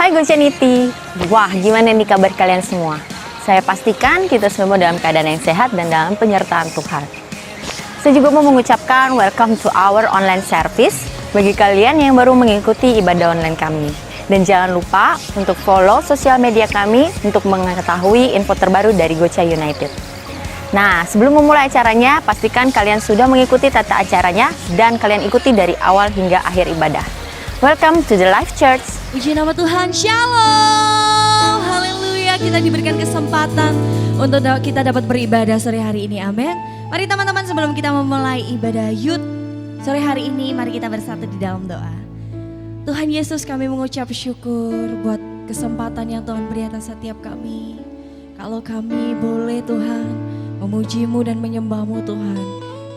Hai Gochanity, wah gimana nih kabar kalian semua? Saya pastikan kita semua dalam keadaan yang sehat dan dalam penyertaan Tuhan. Saya juga mau mengucapkan welcome to our online service bagi kalian yang baru mengikuti ibadah online kami. Dan jangan lupa untuk follow sosial media kami untuk mengetahui info terbaru dari Gocha United. Nah, sebelum memulai acaranya, pastikan kalian sudah mengikuti tata acaranya dan kalian ikuti dari awal hingga akhir ibadah. Welcome to the Life Church. Puji nama Tuhan, Shalom, haleluya. Kita diberikan kesempatan untuk kita dapat beribadah sore hari ini, amin. Mari teman-teman, sebelum kita memulai ibadah youth sore hari ini, mari kita bersatu di dalam doa. Tuhan Yesus, kami mengucap syukur buat kesempatan yang Tuhan beri atas setiap kami. Kalau kami boleh Tuhan memuji-Mu dan menyembah-Mu Tuhan,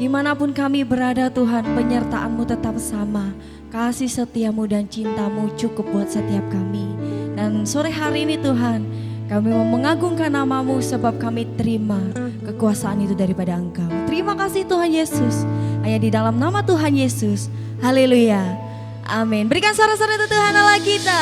dimanapun kami berada Tuhan, penyertaan-Mu tetap sama. Kasih setiamu dan cintamu cukup buat setiap kami. Dan sore hari ini Tuhan, kami mau mengagungkan namamu sebab kami terima kekuasaan itu daripada Engkau. Terima kasih Tuhan Yesus. Hanya di dalam nama Tuhan Yesus. Haleluya. Amin. Berikan suara-suara untuk Tuhan Allah kita.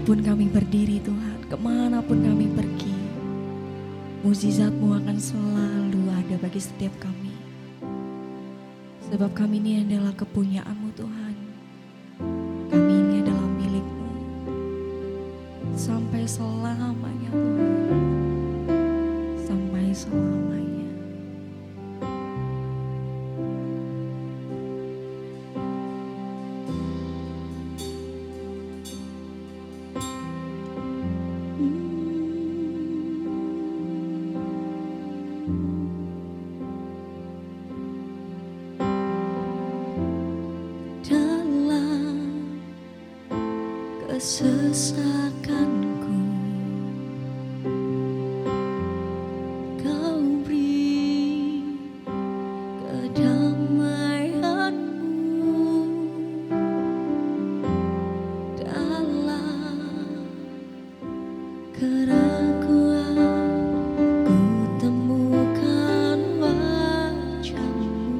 Dimanapun kami berdiri Tuhan, kemanapun kami pergi, mukjizat-Mu akan selalu ada bagi setiap kami. Sebab kami ini adalah kepunyaan-Mu Tuhan. Kami ini adalah milik-Mu sampai selamanya Tuhan. Sampai selamanya. Kesesakanku, Kau beri kedamaian-Mu dalam keraguan. Ku temukan wajah-Mu.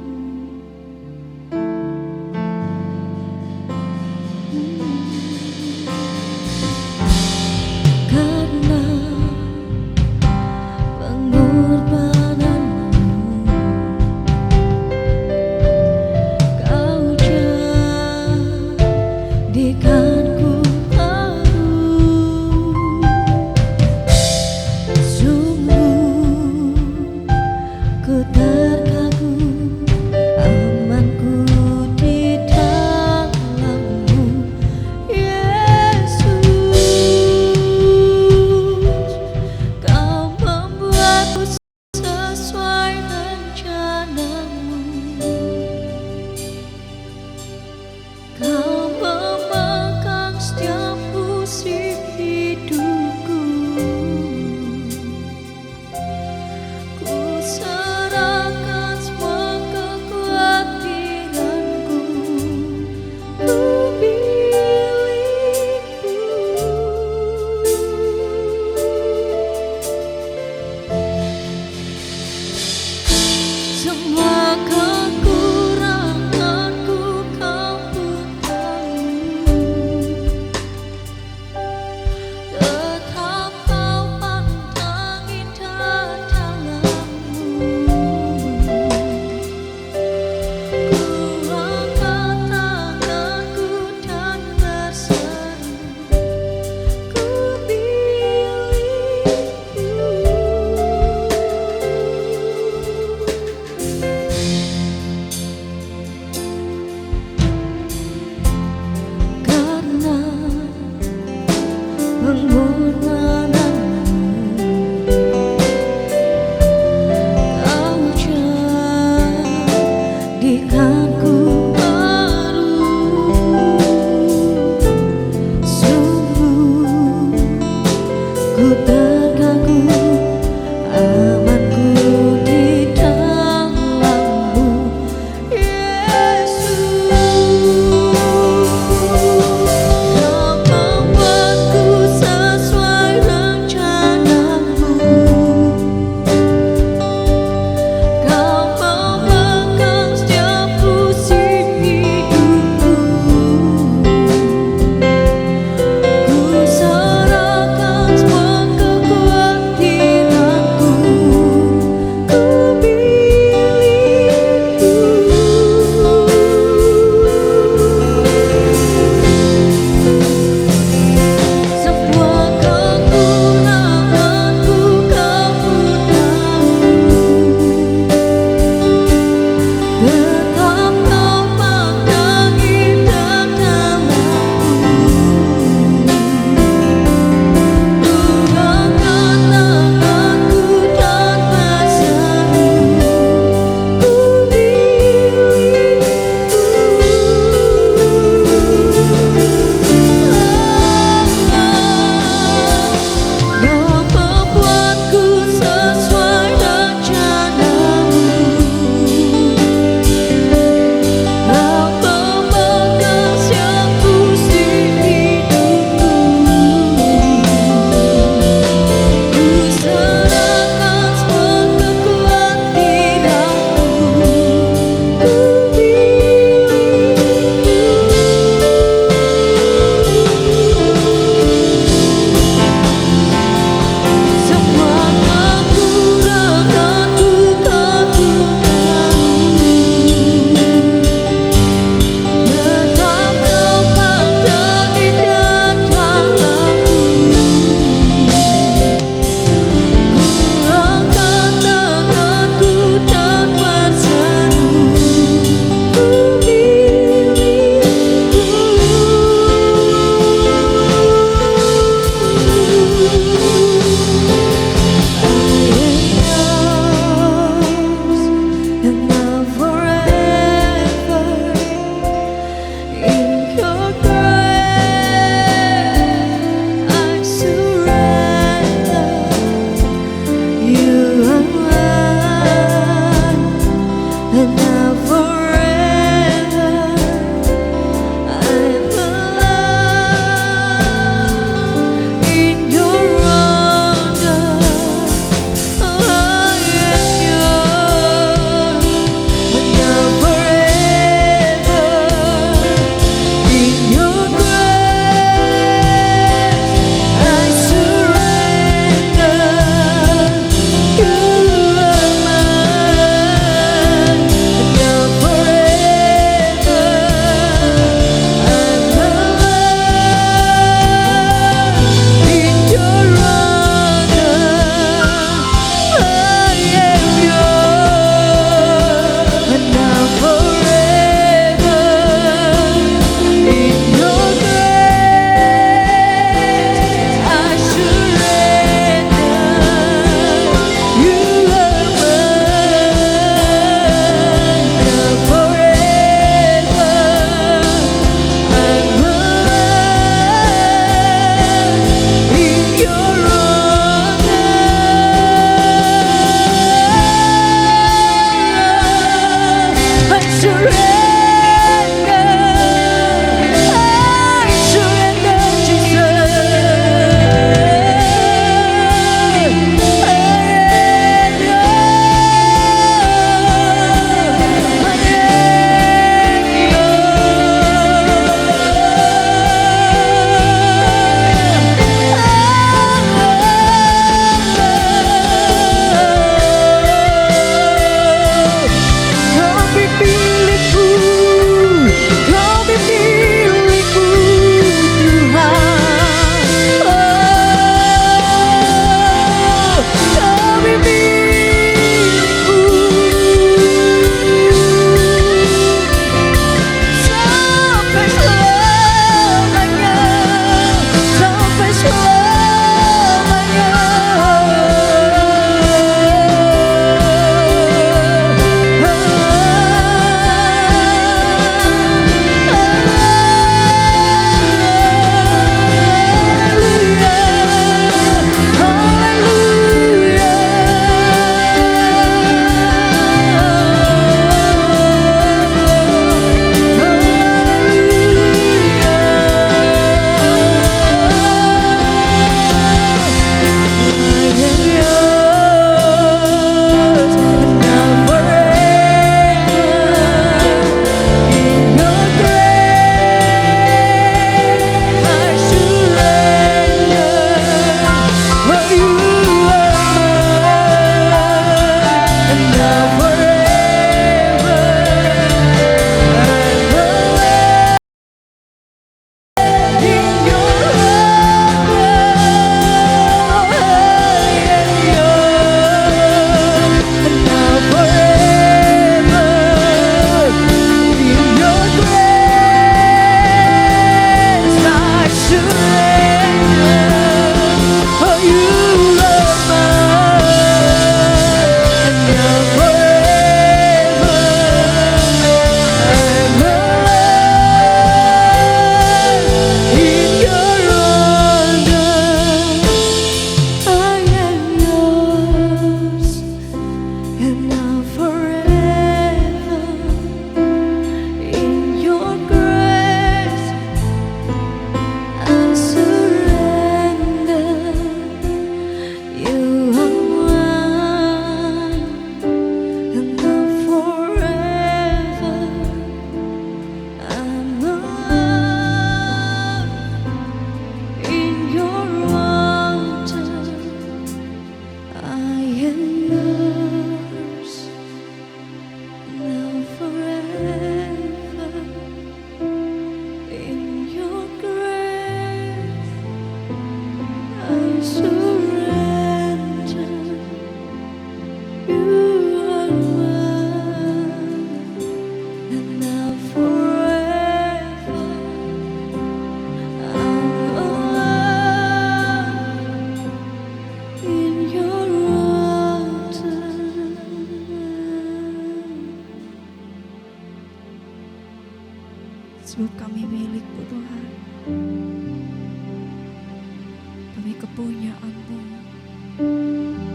kepunyaan-Mu.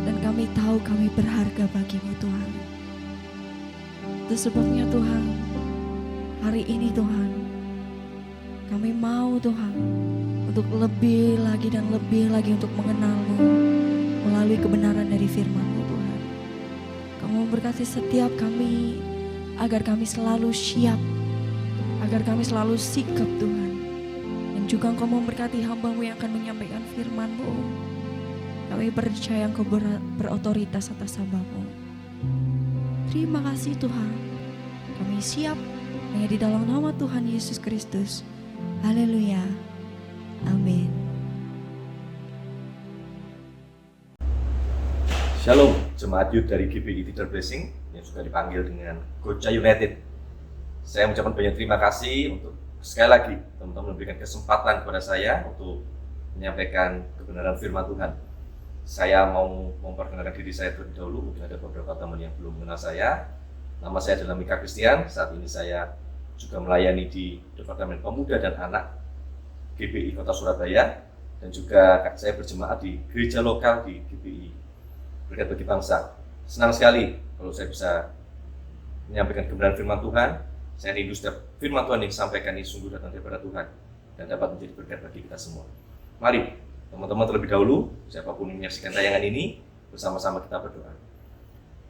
Dan kami tahu kami berharga bagi-Mu Tuhan. Itu sebabnya Tuhan, hari ini Tuhan, kami mau Tuhan untuk lebih lagi dan lebih lagi untuk mengenal-Mu melalui kebenaran dari firman-Mu Tuhan. Kamu memberkati setiap kami agar kami selalu siap, agar kami selalu sigap Tuhan. Dan juga Engkau memberkati hamba-Mu yang akan menyampaikan firman-Mu. Kami percaya Engkau berotoritas atas hamba-Mu. Terima kasih Tuhan. Kami siap hanya di dalam nama Tuhan Yesus Kristus. Haleluya. Amin. Shalom, jemaat youth dari GBI Leader Blessing yang sudah dipanggil dengan Gocha United. Saya mengucapkan banyak terima kasih untuk sekali lagi teman-teman memberikan kesempatan kepada saya untuk menyampaikan kebenaran firman Tuhan. Saya mau memperkenalkan diri saya terlebih dahulu, mungkin ada beberapa teman yang belum mengenal saya. Nama saya adalah Mika Christian, saat ini saya juga melayani di Departemen Pemuda dan Anak GBI Kota Surabaya, dan juga saya berjemaat di gereja lokal di GBI Berkat Bagi Bangsa. Senang sekali kalau saya bisa menyampaikan kebenaran firman Tuhan. Saya rindu setiap firman Tuhan yang disampaikan ini sungguh datang daripada Tuhan dan dapat menjadi berkat bagi kita semua. Mari teman-teman terlebih dahulu, siapapun yang menyaksikan tayangan ini, bersama-sama kita berdoa.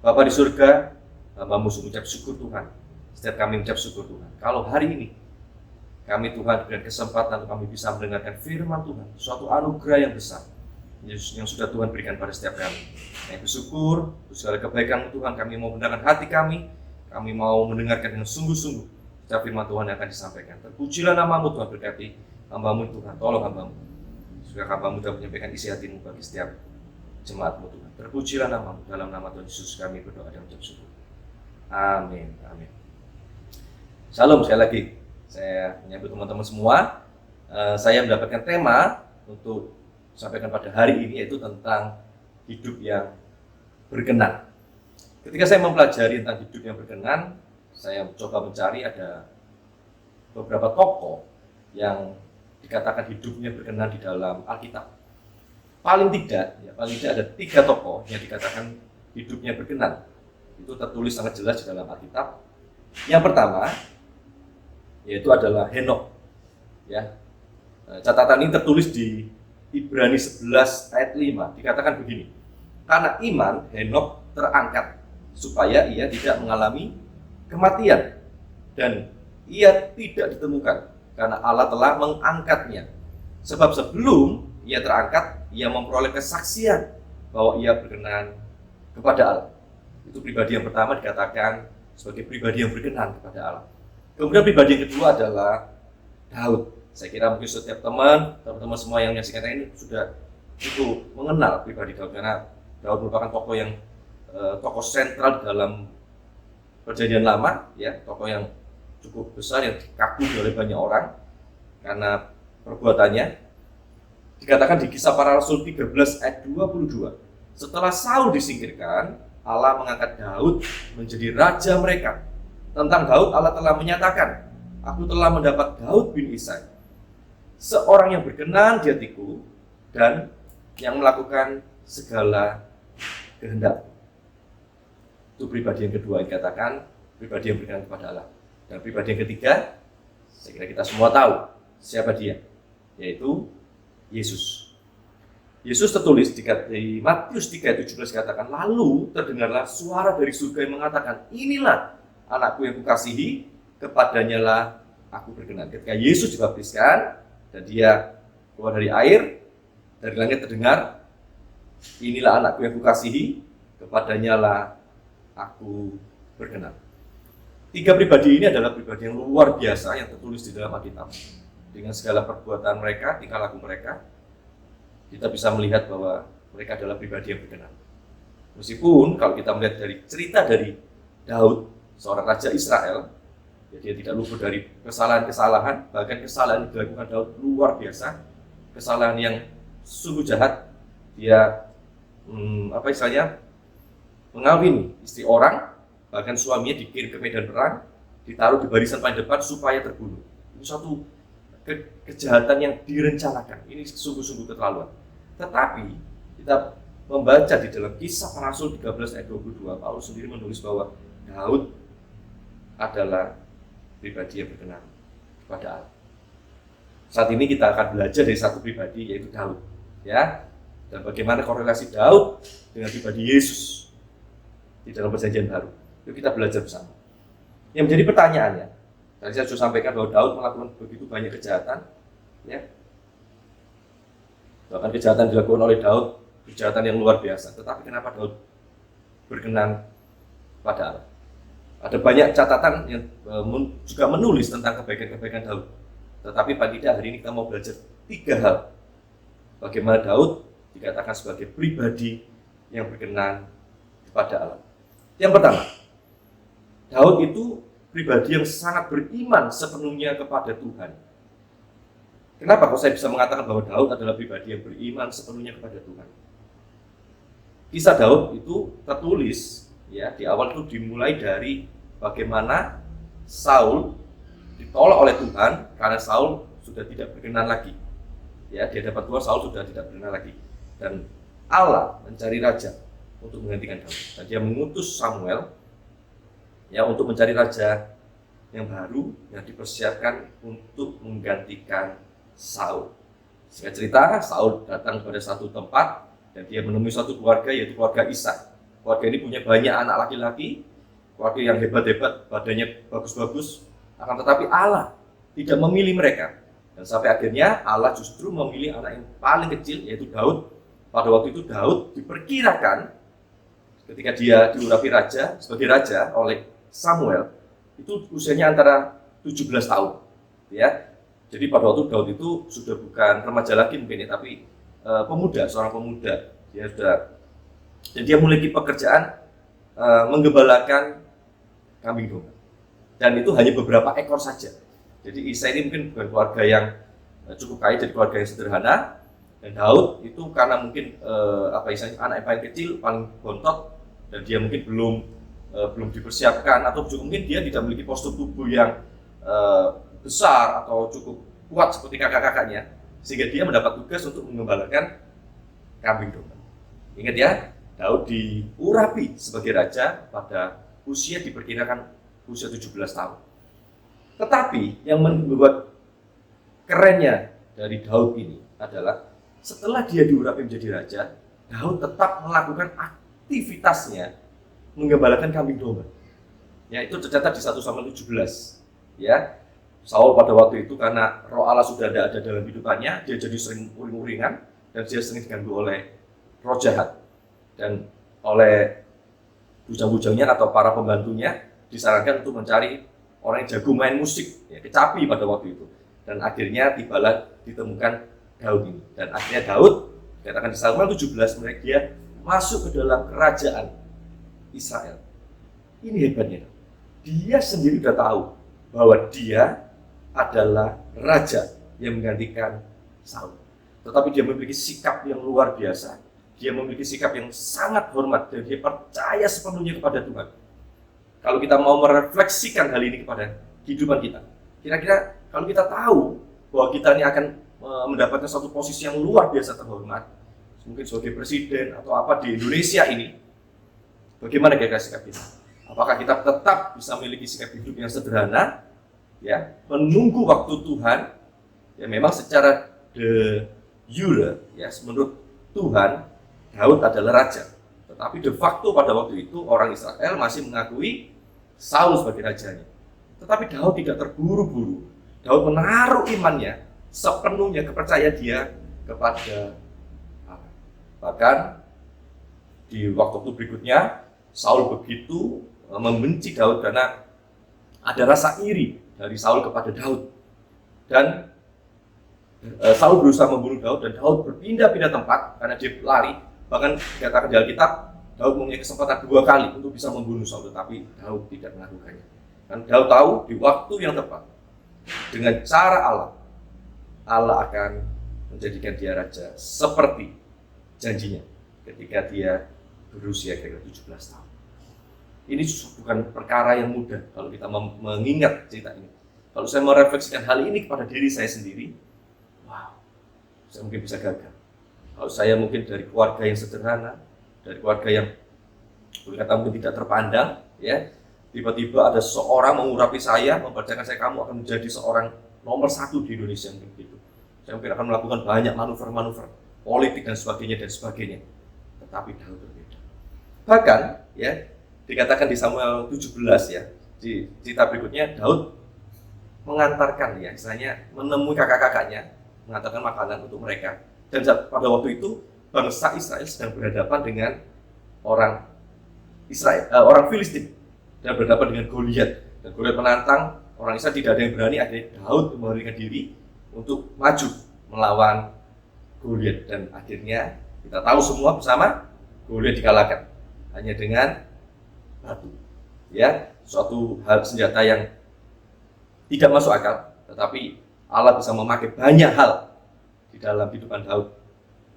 Bapa di surga, hamba-Mu mengucap syukur Tuhan. Setiap kami mengucap syukur Tuhan. Kalau hari ini kami Tuhan berikan kesempatan untuk kami bisa mendengarkan firman Tuhan, suatu anugerah yang besar yang sudah Tuhan berikan pada setiap kami. Kami bersyukur untuk segala kebaikan Tuhan. Kami mau mendengarkan hati kami mau mendengarkan dengan sungguh-sungguh setiap firman Tuhan yang akan disampaikan. Terpujilah nama-Mu Tuhan, berkati hamba-Mu Tuhan, tolong hamba-Mu supaya hamba-Mu dapat menyampaikan isi hati-Mu bagi setiap jemaat-Mu Tuhan. Terpujilah nama-Mu, dalam nama Tuhan Yesus kami berdoa dan mengucap syukur. Amin, amin. Shalom, sekali lagi saya menyambut teman-teman semua. Saya mendapatkan tema untuk sampaikan pada hari ini, yaitu tentang hidup yang berkenan. Ketika saya mempelajari tentang hidup yang berkenan, saya coba mencari ada beberapa tokoh yang dikatakan hidupnya berkenan di dalam Alkitab. Paling tidak ada 3 tokoh yang dikatakan hidupnya berkenan. Itu tertulis sangat jelas di dalam Alkitab. Yang pertama yaitu adalah Henokh. Ya. Catatan ini tertulis di Ibrani 11 ayat 5. Dikatakan begini. Karena iman Henokh terangkat supaya ia tidak mengalami kematian dan ia tidak ditemukan karena Allah telah mengangkatnya. Sebab sebelum ia terangkat, ia memperoleh kesaksian bahwa ia berkenan kepada Allah. Itu pribadi yang pertama dikatakan sebagai pribadi yang berkenan kepada Allah. Kemudian pribadi yang kedua adalah Daud. Saya kira mungkin setiap teman-teman semua yang menyaksikan ini sudah cukup mengenal pribadi Daud, karena Daud merupakan tokoh sentral dalam Perjanjian Lama, ya, tokoh yang cukup besar yang dikagumi oleh banyak orang karena perbuatannya. Dikatakan di Kisah Para Rasul 13 ayat 22, setelah Saul disingkirkan, Allah mengangkat Daud menjadi raja mereka. Tentang Daud, Allah telah menyatakan, aku telah mendapat Daud bin Isai, seorang yang berkenan di hatiku dan yang melakukan segala kehendak. Itu pribadi yang kedua yang dikatakan pribadi yang berkenan kepada Allah. Dan pribadi yang ketiga, saya kira kita semua tahu siapa dia, yaitu Yesus. Yesus tertulis di Matius 3:17 dikatakan, lalu terdengarlah suara dari surga yang mengatakan, inilah anakku yang kukasihi, kepadanya lah aku berkenan. Ketika Yesus dibaptiskan dan dia keluar dari air, dari langit terdengar, inilah anakku yang kukasihi, kepadanya lah aku berkenan. 3 pribadi ini adalah pribadi yang luar biasa yang tertulis di dalam Alkitab. Dengan segala perbuatan mereka, tingkah laku mereka, kita bisa melihat bahwa mereka adalah pribadi yang berkenan. Meskipun kalau kita melihat dari cerita dari Daud, seorang raja Israel, ya dia tidak luput dari kesalahan-kesalahan, bahkan kesalahan yang dilakukan Daud luar biasa, kesalahan yang sungguh jahat. Dia mengawini istri orang, bahkan suaminya dikirim ke medan perang, ditaruh di barisan paling depan supaya terbunuh. Itu suatu kejahatan yang direncanakan. Ini sungguh-sungguh keterlaluan. Tetapi kita membaca di dalam Kisah Para Rasul 13 ayat 22, Paulus sendiri menulis bahwa Daud adalah pribadi yang berkenan kepada Allah. Saat ini kita akan belajar dari satu pribadi, yaitu Daud, ya, dan bagaimana korelasi Daud dengan pribadi Yesus di dalam Perjanjian Baru. Yuk kita belajar bersama. Yang menjadi pertanyaannya, tadi saya sudah sampaikan bahwa Daud melakukan begitu banyak kejahatan, ya, bahkan kejahatan dilakukan oleh Daud, kejahatan yang luar biasa. Tetapi kenapa Daud berkenan pada Allah? Ada banyak catatan yang juga menulis tentang kebaikan-kebaikan Daud. Tetapi pagi hari ini kita mau belajar 3 hal. Bagaimana Daud dikatakan sebagai pribadi yang berkenan kepada Allah. Yang pertama, Daud itu pribadi yang sangat beriman sepenuhnya kepada Tuhan. Kenapa kok saya bisa mengatakan bahwa Daud adalah pribadi yang beriman sepenuhnya kepada Tuhan? Kisah Daud itu tertulis, ya, di awal itu dimulai dari bagaimana Saul ditolak oleh Tuhan karena Saul sudah tidak berkenan lagi. Ya, di hadapan Tuhan Saul sudah tidak berkenan lagi. Dan Allah mencari raja untuk menggantikan Daud. Dan dia mengutus Samuel, ya, untuk mencari raja yang baru yang dipersiapkan untuk menggantikan Saul. Singkat cerita, Saul datang pada satu tempat dan dia menemui satu keluarga, yaitu keluarga Ishak. Keluarga ini punya banyak anak laki-laki, keluarga yang hebat-hebat, badannya bagus-bagus, akan tetapi Allah tidak memilih mereka. Dan sampai akhirnya Allah justru memilih anak yang paling kecil, yaitu Daud. Pada waktu itu Daud diperkirakan ketika dia diurapi raja, sebagai raja oleh Samuel, itu usianya antara 17 tahun. Ya. Jadi pada waktu Daud itu sudah bukan remaja lagi mungkin, ya, tapi pemuda, seorang pemuda. Dan dia memiliki pekerjaan menggembalakan kambing domba. Dan itu hanya beberapa ekor saja. Jadi Isai ini mungkin bukan keluarga yang cukup kaya, jadi keluarga yang sederhana. Dan Daud itu karena mungkin anak yang paling kecil, paling bontot, dan dia mungkin belum dipersiapkan, atau juga mungkin dia tidak memiliki postur tubuh yang besar atau cukup kuat seperti kakak-kakaknya, sehingga dia mendapat tugas untuk mengembalakan kambing domba. Ingat ya, Daud diurapi sebagai raja pada usia diperkirakan usia 17 tahun. Tetapi yang membuat kerennya dari Daud ini adalah setelah dia diurapi menjadi raja, Daud tetap melakukan aktivitasnya menggembalakan kambing domba. Ya, itu tercatat di 1 Samuel 17. Ya, Saul pada waktu itu karena roh Allah sudah ada dalam hidupannya, dia jadi sering uring-uringan dan dia sering diganggu oleh roh jahat. Dan oleh bujang-bujangnya atau para pembantunya disarankan untuk mencari orang yang jago main musik, ya, kecapi pada waktu itu. Dan akhirnya tibalah ditemukan Daud ini. Dan akhirnya Daud, dikatakan di Samuel 17, dia masuk ke dalam kerajaan Israel. Ini hebatnya. Dia sendiri sudah tahu bahwa dia adalah raja yang menggantikan Saul. Tetapi dia memiliki sikap yang luar biasa. Dia memiliki sikap yang sangat hormat dan dia percaya sepenuhnya kepada Tuhan. Kalau kita mau merefleksikan hal ini kepada kehidupan kita, kira-kira kalau kita tahu bahwa kita ini akan mendapatkan suatu posisi yang luar biasa terhormat, mungkin sebagai presiden atau apa di Indonesia ini, bagaimana kira-kira sikap kita? Apakah kita tetap bisa memiliki sikap hidup yang sederhana, ya, menunggu waktu Tuhan, ya, memang secara de jure, ya, menurut Tuhan, Daud adalah raja. Tetapi de facto pada waktu itu orang Israel masih mengakui Saul sebagai rajanya. Tetapi Daud tidak terburu-buru. Daud menaruh imannya sepenuhnya, kepercayaan dia kepada Allah. Bahkan di waktu berikutnya Saul begitu membenci Daud karena ada rasa iri dari Saul kepada Daud. Dan Saul berusaha membunuh Daud dan Daud berpindah-pindah tempat karena dia lari. Bahkan dikatakan di Alkitab, Daud mempunyai kesempatan 2 kali untuk bisa membunuh Saul, tetapi Daud tidak melakukannya. Dan Daud tahu di waktu yang tepat, dengan cara Allah akan menjadikan dia raja seperti janjinya ketika dia berusia kira-kira 17 tahun. Ini bukan perkara yang mudah kalau kita mengingat cerita ini. Kalau saya merefleksikan hal ini kepada diri saya sendiri, wow, saya mungkin bisa gagal. Kalau saya mungkin dari keluarga yang sederhana, dari keluarga yang boleh kata mungkin tidak terpandang, ya, tiba-tiba ada seorang mengurapi saya, membacakan saya, kamu akan menjadi seorang nomor 1 di Indonesia, mungkin gitu. Saya mungkin akan melakukan banyak manuver-manuver politik dan sebagainya. Tetapi Daud berbeda. Bahkan, ya, dikatakan di Samuel 17, ya, di cerita berikutnya, Daud mengantarkan, ya, istilahnya menemui kakak-kakaknya, mengantarkan makanan untuk mereka. Dan pada waktu itu bangsa Israel sedang berhadapan dengan orang Filistin dan berhadapan dengan Goliat. Dan Goliat menantang orang Israel, tidak ada yang berani. Akhirnya Daud memberanikan diri untuk maju melawan Goliat, dan akhirnya kita tahu semua bersama, Goliat dikalahkan hanya dengan batu. Ya, suatu hal senjata yang tidak masuk akal, tetapi Allah bisa memakai banyak hal di dalam kehidupan Daud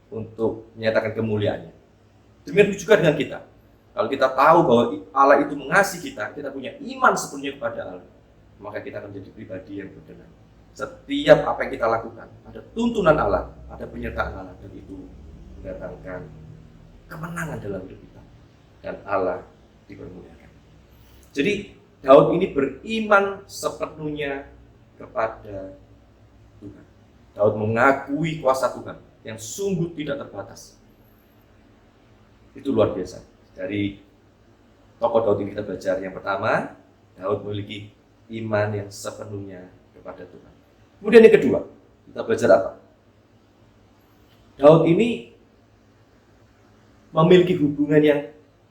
untuk menyatakan kemuliaannya. Demikian juga dengan kita. Kalau kita tahu bahwa Allah itu mengasihi kita punya iman sepenuhnya kepada Allah, maka kita akan menjadi pribadi yang berkenan. Setiap apa yang kita lakukan, ada tuntunan Allah, ada penyertaan Allah, dan itu mendatangkan kemenangan dalam hidup kita, dan Allah dipermuliakan. Jadi Daud ini beriman sepenuhnya kepada Tuhan. Daud mengakui kuasa Tuhan yang sungguh tidak terbatas. Itu luar biasa. Dari tokoh Daud ini kita belajar, yang pertama, Daud memiliki iman yang sepenuhnya kepada Tuhan. Kemudian yang kedua, kita belajar apa? Daud ini memiliki hubungan yang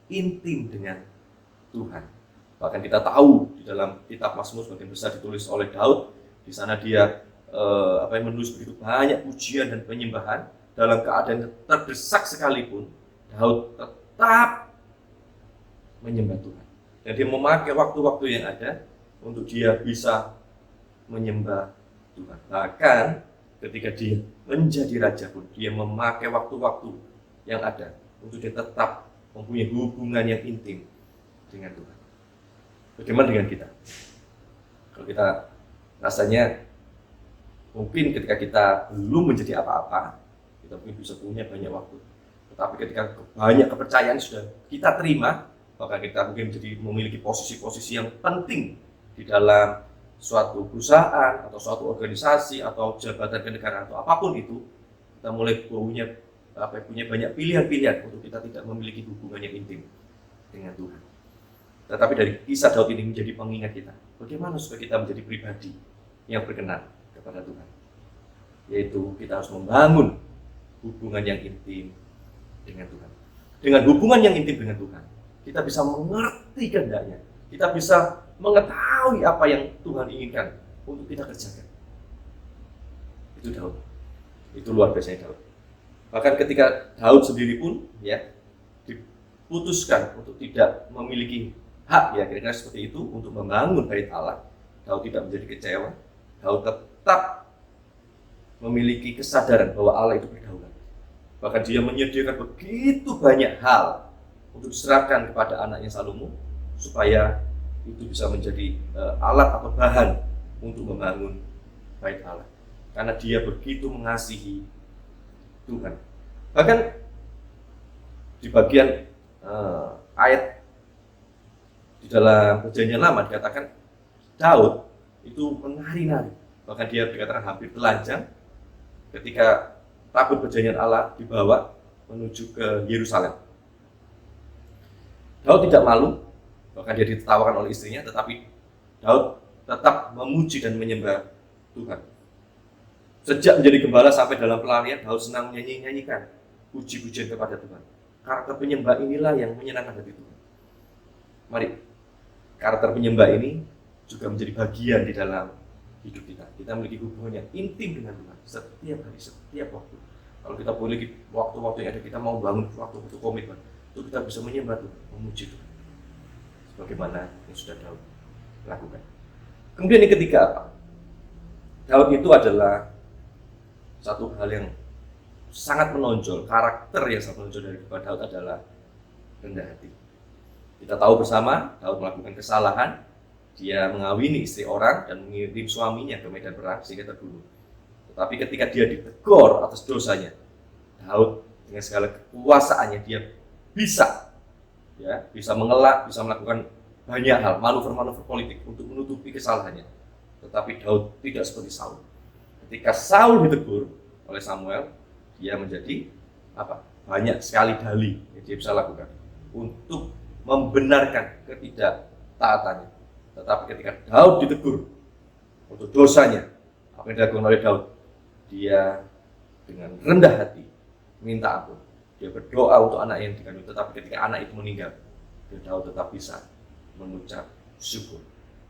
intim dengan Tuhan. Bahkan kita tahu di dalam kitab Mazmur sebagian besar ditulis oleh Daud. Di sana dia menulis begitu banyak pujian dan penyembahan. Dalam keadaan terdesak sekalipun, Daud tetap menyembah Tuhan. Dan dia memakai waktu-waktu yang ada untuk dia bisa menyembah Tuhan. Bahkan ketika dia menjadi raja pun, dia memakai waktu-waktu yang ada untuk dia tetap mempunyai hubungan yang intim dengan Tuhan. Bagaimana dengan kita? Kalau kita rasanya mungkin ketika kita belum menjadi apa-apa, kita mungkin bisa punya banyak waktu. Tetapi ketika banyak kepercayaan sudah kita terima, maka kita mungkin memiliki posisi-posisi yang penting di dalam suatu perusahaan atau suatu organisasi atau jabatan kenegaraan atau apapun itu, kita mulai punya banyak pilihan-pilihan untuk kita tidak memiliki hubungan yang intim dengan Tuhan. Tetapi dari kisah Daud ini menjadi pengingat kita, bagaimana supaya kita menjadi pribadi yang berkenan kepada Tuhan. Yaitu kita harus membangun hubungan yang intim dengan Tuhan. Dengan hubungan yang intim dengan Tuhan, kita bisa mengerti kehendaknya. Kita bisa mengetahui apa yang Tuhan inginkan untuk kita kerjakan. Itu Daud. Itu luar biasa Daud. Bahkan ketika Daud sendiri pun, ya, diputuskan untuk tidak memiliki hak, ya kira-kira seperti itu, untuk membangun bait Allah, Daud tidak menjadi kecewa. Daud tetap memiliki kesadaran bahwa Allah itu berdaulat. Bahkan dia menyediakan begitu banyak hal untuk diserahkan kepada anaknya Salomo, supaya itu bisa menjadi alat atau bahan untuk membangun bait Allah. Karena dia begitu mengasihi Tuhan. Bahkan di bagian ayat di dalam Perjanjian Lama dikatakan Daud itu menari-nari. Bahkan dia dikatakan hampir telanjang ketika tabut Perjanjian Allah dibawa menuju ke Yerusalem. Daud tidak malu, bahkan dia ditertawakan oleh istrinya, tetapi Daud tetap memuji dan menyembah Tuhan. Sejak menjadi gembala sampai dalam pelarian, Daud senang menyanyikan puji-pujian kepada Tuhan. Karakter penyembah inilah yang menyenangkan hati Tuhan. Mari, karakter penyembah ini juga menjadi bagian di dalam hidup kita. Kita memiliki hubungan yang intim dengan Tuhan setiap hari, setiap waktu. Kalau kita memiliki waktu-waktu yang ada, kita mau bangun waktu-waktu komitmen, itu kita bisa menyembah Tuhan, memuji Tuhan, sebagaimana yang sudah Daud lakukan. Kemudian yang ketiga apa? Daud itu adalah satu hal yang sangat menonjol, karakter yang sangat menonjol dari Daud adalah rendah hati. Kita tahu bersama, Daud melakukan kesalahan, dia mengawini istri orang dan mengirim suaminya ke medan perang sehingga terbunuh. Tetapi ketika dia ditegur atas dosanya, Daud dengan segala kekuasaannya dia bisa mengelak, bisa melakukan banyak hal, manuver-manuver politik untuk menutupi kesalahannya. Tetapi Daud tidak seperti Saul. Ketika Saul ditegur oleh Samuel, dia menjadi banyak sekali dalih yang dia bisa lakukan untuk membenarkan ketidaktaatannya. Tetapi ketika Daud ditegur untuk dosanya, apa yang dilakukan oleh Daud, dia dengan rendah hati minta ampun. Dia berdoa untuk anak yang dikandung, tetapi ketika anak itu meninggal, Daud tetap bisa mengucap syukur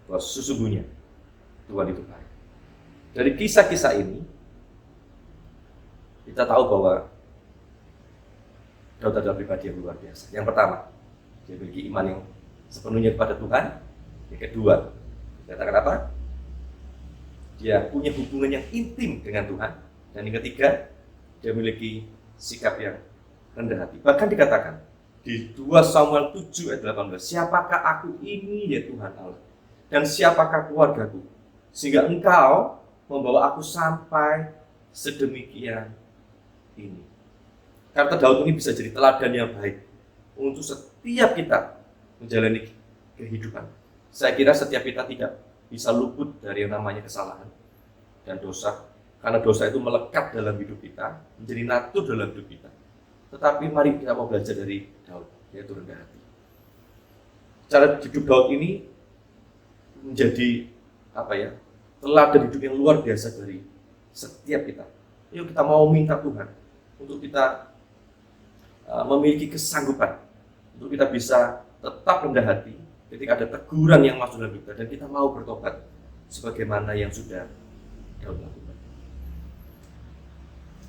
bahwa sesungguhnya Tuhan itu baik. Dari kisah-kisah ini kita tahu bahwa Daud adalah pribadi yang luar biasa. Yang pertama, dia memiliki iman yang sepenuhnya kepada Tuhan. Yang kedua, dikatakan apa? Dia punya hubungan yang intim dengan Tuhan. Dan yang ketiga, dia memiliki sikap yang rendah hati. Bahkan dikatakan di 2 Samuel 7 ayat 18, siapakah aku ini ya Tuhan Allah, dan siapakah keluargaku, sehingga Engkau membawa aku sampai sedemikian ini. Kata Daud ini bisa jadi teladan yang baik untuk setiap kita menjalani kehidupan. Saya kira setiap kita tidak bisa luput dari yang namanya kesalahan dan dosa, karena dosa itu melekat dalam hidup kita, menjadi natur dalam hidup kita. Tetapi mari kita mau belajar dari Daud, yaitu rendah hati. Cara hidup Daud ini menjadi teladan hidup yang luar biasa dari setiap kita. Yuk kita mau minta Tuhan untuk kita memiliki kesanggupan untuk kita bisa tetap rendah hati ketika ada teguran yang masuk dalam kita, dan kita mau bertobat sebagaimana yang sudah Daud lakukan.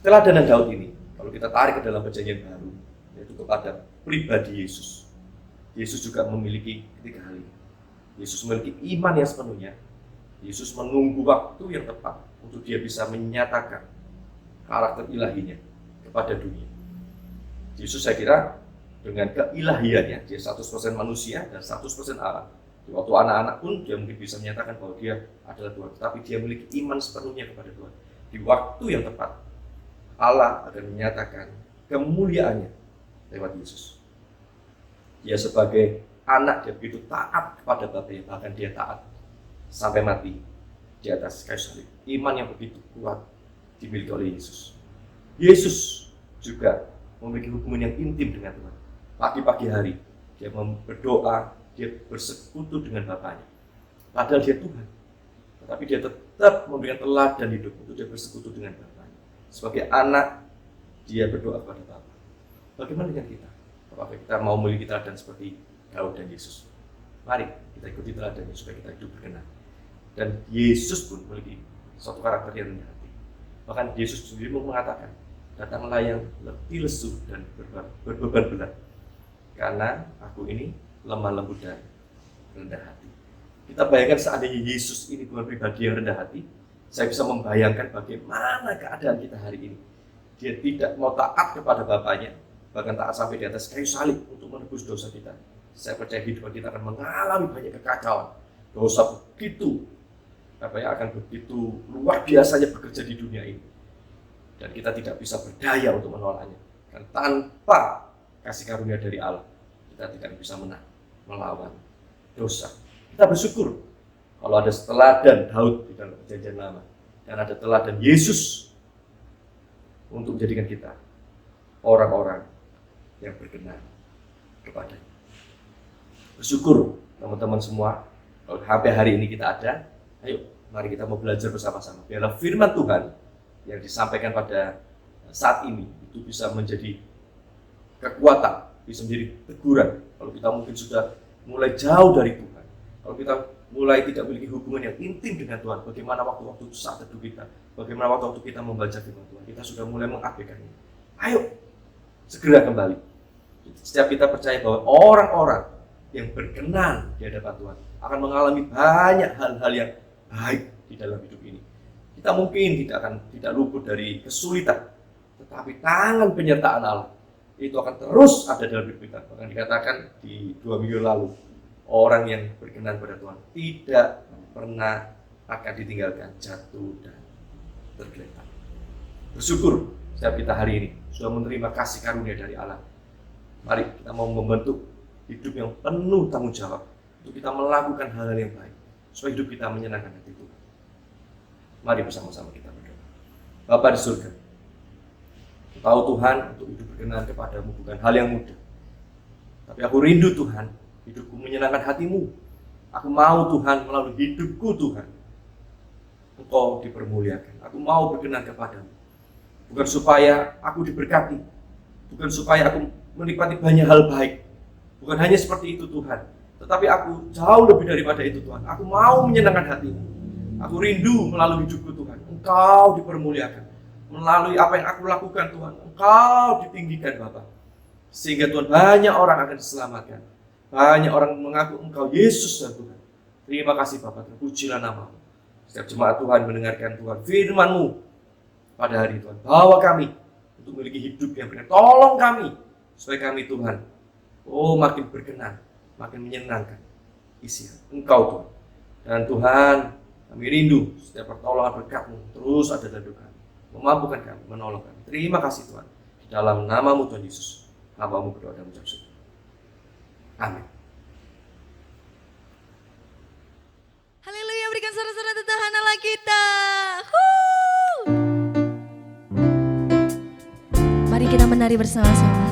Teladanan Daud ini, kalau kita tarik ke dalam perjanjian baru, yaitu kepada pribadi Yesus. Yesus juga memiliki ketiga hal ini. Yesus memiliki iman yang sepenuhnya. Yesus menunggu waktu yang tepat untuk dia bisa menyatakan karakter ilahinya kepada dunia. Yesus saya kira dengan keilahiannya, dia 100% manusia dan 100% Allah. Di waktu anak-anak pun dia mungkin bisa menyatakan bahwa dia adalah Tuhan, tetapi dia memiliki iman sepenuhnya kepada Tuhan. Di waktu yang tepat, Allah akan menyatakan kemuliaannya lewat Yesus. Dia sebagai anak, dia begitu taat kepada Bapaknya, bahkan dia taat sampai mati di atas kayu salib. Iman yang begitu kuat dimiliki oleh Yesus. Yesus juga memiliki hubungan yang intim dengan Tuhan. Pagi-pagi hari dia berdoa, dia bersekutu dengan Bapaknya. Padahal dia Tuhan, tetapi dia tetap memberikan teladan hidup untuk dia bersekutu dengan Bapaknya. Sebagai anak, dia berdoa kepada Bapa. Bagaimana dengan kita? Apakah kita mau memiliki teladan seperti Daud dan Yesus? Mari kita ikuti teladannya supaya kita hidup berkenan. Dan Yesus pun memiliki suatu karakter yang rendah hati. Bahkan Yesus sendiri mengatakan, datanglah yang letih lesu dan berbeban berat, karena aku ini lemah lembut dan rendah hati. Kita bayangkan seandainya Yesus ini bukan pribadi yang rendah hati, saya bisa membayangkan bagaimana keadaan kita hari ini. Dia tidak mau taat kepada Bapaknya, bahkan taat sampai di atas kayu salib untuk menebus dosa kita. Saya percaya hidup kita akan mengalami banyak kekacauan. Dosa akan begitu luar biasanya bekerja di dunia ini. Dan kita tidak bisa berdaya untuk menolaknya. Dan tanpa kasih karunia dari Allah, kita tidak bisa menang melawan dosa. Kita bersyukur kalau ada teladan Daud di dalam perjanjian lama, dan ada teladan Yesus untuk menjadikan kita orang-orang yang berkenan kepadanya. Bersyukur teman-teman semua, kalau sampai hari ini kita ada, ayo mari kita mau belajar bersama-sama. Biarlah firman Tuhan yang disampaikan pada saat ini itu bisa menjadi kekuatan, bisa menjadi teguran. Kalau kita mungkin sudah mulai jauh dari Tuhan, kalau kita mulai tidak memiliki hubungan yang intim dengan Tuhan, bagaimana waktu-waktu saat teduh kita, bagaimana waktu-waktu kita membaca firman Tuhan, kita sudah mulai mengabaikannya. Ayo segera kembali. Setiap kita percaya bahwa orang-orang yang berkenan di hadapan Tuhan akan mengalami banyak hal-hal yang baik di dalam hidup ini. Kita mungkin tidak luput dari kesulitan, tetapi tangan penyertaan Allah itu akan terus ada dalam hidup kita. Bahkan dikatakan di 2 minggu lalu, orang yang berkenan pada Tuhan tidak pernah akan ditinggalkan jatuh dan tergeletak. Bersyukur setiap kita hari ini sudah menerima kasih karunia dari Allah. Mari kita mau membentuk hidup yang penuh tanggung jawab untuk kita melakukan hal-hal yang baik supaya hidup kita menyenangkan hati Tuhan. Mari bersama-sama kita berdoa. Bapa di surga, tahu Tuhan, untuk hidup berkenan kepadamu bukan hal yang mudah. Tapi aku rindu Tuhan, hidupku menyenangkan hatimu. Aku mau Tuhan melalui hidupku Tuhan, Engkau dipermuliakan. Aku mau berkenan kepadamu. Bukan supaya aku diberkati, bukan supaya aku menikmati banyak hal baik. Bukan hanya seperti itu Tuhan, tetapi aku jauh lebih daripada itu Tuhan. Aku mau menyenangkan hatimu. Aku rindu melalui hidupku Tuhan, Engkau dipermuliakan. Melalui apa yang aku lakukan Tuhan, Engkau ditinggikan Bapa. Sehingga Tuhan banyak orang akan diselamatkan. Banyak orang mengaku Engkau Yesus dan Tuhan. Terima kasih Bapa, terpujilah namamu. Setiap jemaat Tuhan mendengarkan Tuhan firman-Mu pada hari Tuhan. Bawa kami untuk memiliki hidup yang benar. Tolong kami supaya kami Tuhan, makin berkenan, makin menyenangkan isi Engkau Tuhan. Dan Tuhan, kami rindu setiap pertolongan berkat-Mu terus ada dalam hidup kami, memampukan kami, menolong kami. Terima kasih Tuhan. Di dalam nama-Mu Tuhan Yesus, hamba-Mu berdoa dan mengucap syukur. Amin. Haleluya, berikan sorak-sorak tentang Allah kita. Mari kita menari bersama-sama.